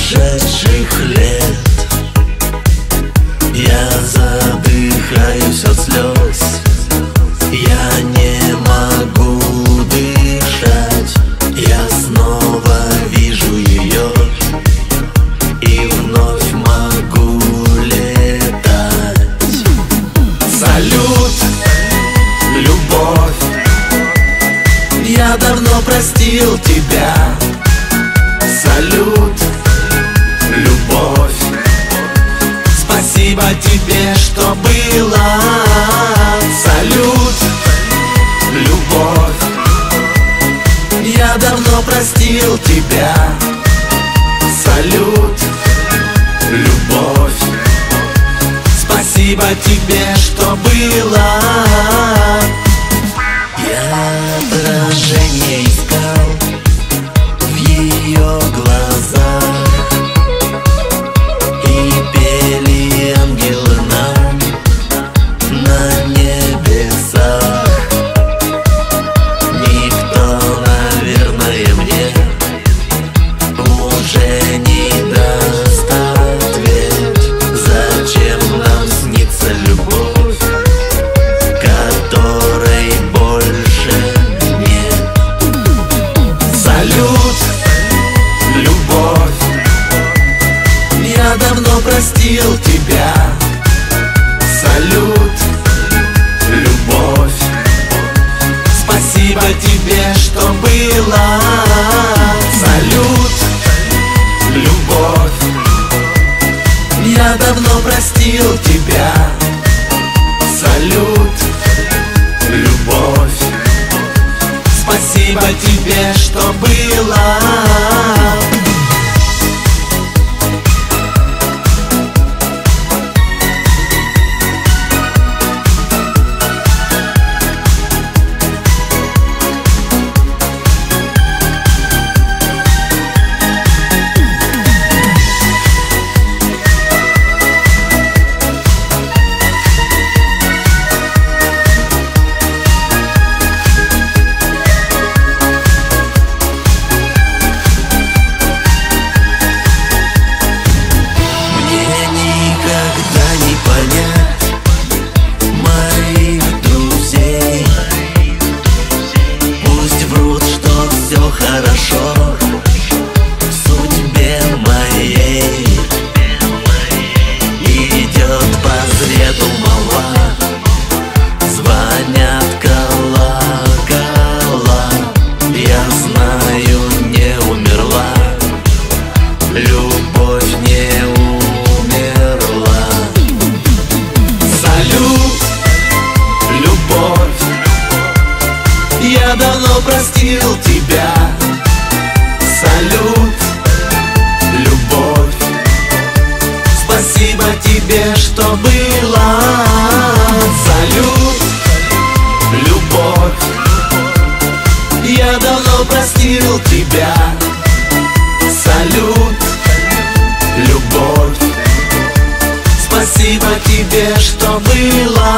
прошедших лет. Я задыхаюсь от слез, я не могу дышать. Я снова вижу ее и вновь могу летать. Салют, любовь, я давно простил тебя. Салют, любовь, спасибо тебе, что было. Салют, любовь, я давно простил тебя. Салют, любовь, спасибо тебе, что было. Я отражение искал в ее глазах, и пели ангелы нам на небесах. Никто, наверное, мне уже не даст ответ, зачем нам снится любовь, которой больше нет. Салют, любовь, я давно простил тебя. Салют, любовь, спасибо тебе, что было. Салют, любовь, я давно простил тебя. Салют, любовь, спасибо тебе, что было. Хорошо в судьбе моей идет по свету молва, звонят колокола. Я знаю, не умерла, любовь не умерла. Салют, любовь, я давно простил тебя. Салют, любовь, спасибо тебе, что было. Салют, любовь, я давно простил тебя. Салют, любовь, спасибо тебе, что было.